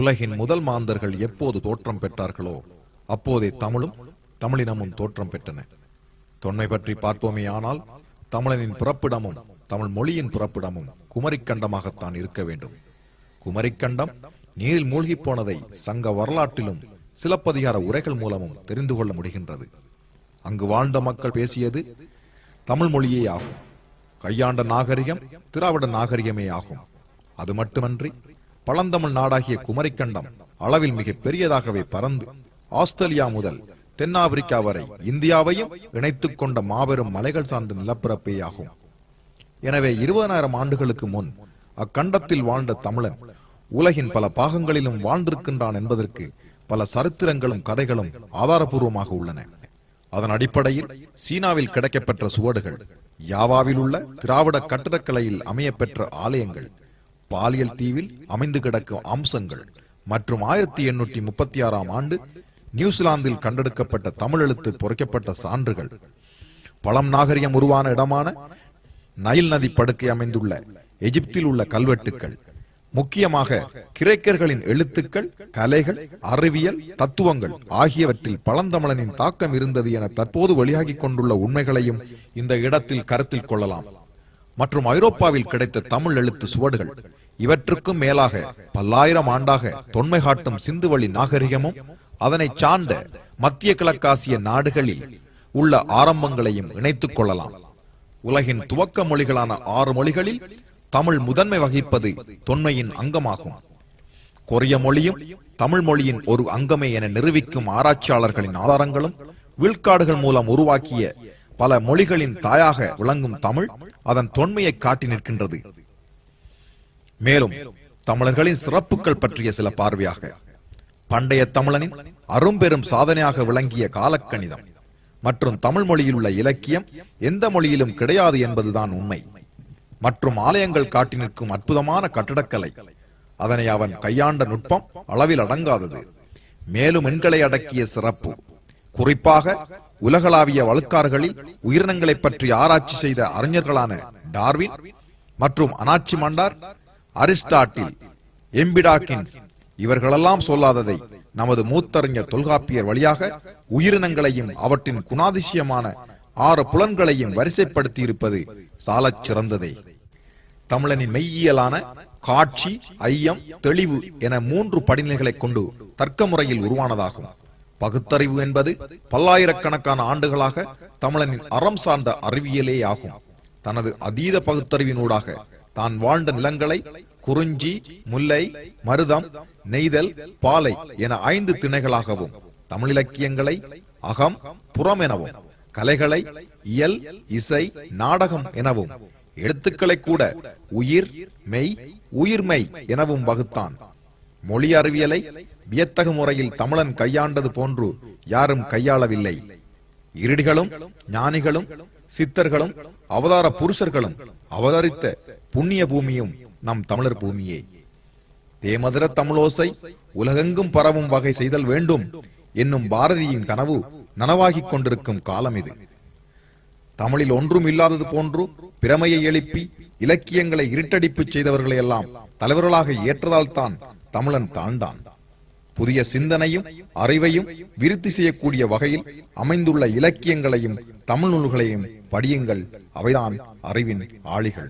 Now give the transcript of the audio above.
உலகின் முதல் மாந்தர்கள் எப்போது தோற்றம் பெற்றார்களோ அப்போதே தமிழும் தமிழினமும் தோற்றம் பெற்றன. தொன்மை பற்றி பார்ப்போமேயானால் தமிழனின் பிறப்பிடமும் தமிழ் மொழியின் பிறப்பிடமும் குமரிக்கண்டமாகத்தான் இருக்க வேண்டும். குமரிக்கண்டம் நீரில் மூழ்கி போனதை சங்க வரலாற்றிலும் சிலப்பதிகார உரைகள் மூலமும் தெரிந்து கொள்ள முடிகின்றது. அங்கு வாழ்ந்த மக்கள் பேசியது தமிழ் மொழியே ஆகும். கையாண்ட நாகரிகம் திராவிட நாகரிகமே ஆகும். அது மட்டுமன்றி பழந்தமிழ் நாடாகிய குமரிக்கண்டம் அளவில் மிக பெரியதாகவே பறந்து ஆஸ்திரேலியா முதல் தென்னாப்பிரிக்கா வரை இந்தியாவையும் இணைத்துக் கொண்ட மாபெரும் மலைகள் சார்ந்த நிலப்பரப்பே ஆகும். எனவே 20,000 ஆண்டுகளுக்கு முன் அக்கண்டத்தில் வாழ்ந்த தமிழன் உலகின் பல பாகங்களிலும் வாழ்ந்திருக்கின்றான் என்பதற்கு பல சரித்திரங்களும் கதைகளும் ஆதாரபூர்வமாக உள்ளன. அதன் அடிப்படையில் சீனாவில் கிடைக்கப்பெற்ற சுவடுகள், யாவாவில் உள்ள திராவிட கட்டிடக்கலையில் அமையப்பெற்ற ஆலயங்கள், பாலியல் தீவில் அமைந்து கிடக்கும் அம்சங்கள் மற்றும் 1836ஆம் ஆண்டு நியூசிலாந்தில் கண்டெடுக்கப்பட்ட தமிழ் எழுத்து பொறிக்கப்பட்ட சான்றுகள், பழம் நாகரிகம் உருவான இடமான நைல் நதி படுக்கை அமைந்துள்ள எகிப்தில் உள்ள கல்வெட்டுக்கள், முக்கியமாக கிரேக்கர்களின் எழுத்துக்கள், கலைகள், அறிவியல், தத்துவங்கள் ஆகியவற்றில் பழந்தமிழனின் தாக்கம் இருந்தது என தற்போது வெளியாகிக் கொண்டுள்ள உண்மைகளையும் இந்த இடத்தில் கருத்தில் கொள்ளலாம். மற்றும் ஐரோப்பாவில் கிடைத்த தமிழ் எழுத்து சுவடுகள், இவற்றுக்கும் மேலாக பல்லாயிரம் ஆண்டாக தொன்மை காட்டும் சிந்துவெளி நாகரிகமும் அதனை சார்ந்த மத்திய கிழக்காசிய நாடுகளில் உள்ள ஆரம்பங்களையும் இணைத்துக் கொள்ளலாம். உலகின் துவக்க மொழிகளான 6 மொழிகளில் தமிழ் முதன்மை வகிப்பது தொன்மையின் அங்கமாகும். கொரிய மொழியும் தமிழ் மொழியின் ஒரு அங்கமே என நிரூபிக்கும் ஆராய்ச்சியாளர்களின் ஆதாரங்களும் வில்காடுகள் மூலம் உருவாக்கிய பல மொழிகளின் தாயாக விளங்கும் தமிழ் அதன் தொன்மையை காட்டி நிற்கின்றது. மேலும் தமிழர்களின் சிறப்புகள் பற்றிய சில பார்வையாக, பண்டைய தமிழனின் அரும்பெரும் சாதனையாக விளங்கிய காலக்கணிதம் மற்றும் தமிழ் மொழியில் உள்ள இலக்கியம் எந்த மொழியிலும் கிடையாது என்பதுதான் உண்மை. மற்றும் ஆலயங்கள் காட்டி நிற்கும் அற்புதமான கட்டடக்கலை, அதனை அவன் கையாண்ட நுட்பம் அளவில் அடங்காதது. மேலும் எண்களை அடக்கிய சிறப்பு, குறிப்பாக உலகளாவிய வழக்காறுகளில் உயிரினங்களை பற்றி ஆராய்ச்சி செய்த அறிஞர்களான டார்வின் மற்றும் அனாச்சிமாண்டர், அரிஸ்டாட்டில், எம்பிடாக்கின்ஸ் இவர்களெல்லாம் சொல்லாததை நமது மூத்தறிஞர் தொல்காப்பியர் வழியாக உயிரினங்களையும் அவற்றின் குணாதிசயமான 6 புலன்களையும் வரிசைப்படுத்தி இருப்பது சாலச் சிறந்ததே. தமிழனின் மெய்யியலான காட்சி, ஐயம், தெளிவு என 3 படிநிலைகளை கொண்டு தர்க்க முறையில் உருவானதாகும். பகுத்தறிவு என்பது பல்லாயிரக்கணக்கான ஆண்டுகளாக தமிழனின் அறம் சார்ந்த அறிவியலே ஆகும். தனது அதீத பகுத்தறிவினூடாக தான் வாழ்ந்த நிலங்களை குறிஞ்சி, முல்லை, மருதம், நெய்தல், பாலை என 5 திணைகளாகவும், தமிழிலக்கியங்களை அகம், புறம் எனவும், கலைகளை இயல், இசை, நாடகம் எனவும், எழுத்துக்களை கூட உயிர், மெய், உயிர்மெய் எனவும் வகுத்தான். மொழி அறிவியலை வியத்தகு முறையில் தமிழன் கையாண்டது போன்று யாரும் கையாளவில்லை. இருடிகளும் ஞானிகளும் சித்தர்களும் அவதார புருஷர்களும் அவதரித்த புண்ணிய பூமியும் நம் தமிழர் பூமியே. தேமதுர தமிழோசை உலகெங்கும் பரவும் வகை செய்தல் வேண்டும் என்னும் பாரதியின் கனவு நனவாகிக் கொண்டிருக்கும் காலம் இது. தமிழில் ஒன்றும் இல்லாதது போன்று பிரமையை எழுப்பி இலக்கியங்களை இருட்டடிப்பு செய்தவர்களை எல்லாம் தலைவர்களாக ஏற்றதால் தான் தமிழன் தாழ்ந்தான். புதிய சிந்தனையும் அறிவையும் விருத்தி செய்யக்கூடிய வகையில் அமைந்துள்ள இலக்கியங்களையும் தமிழ் நூல்களையும் படியுங்கள். அவைதான் அறிவின் ஆளிகள்.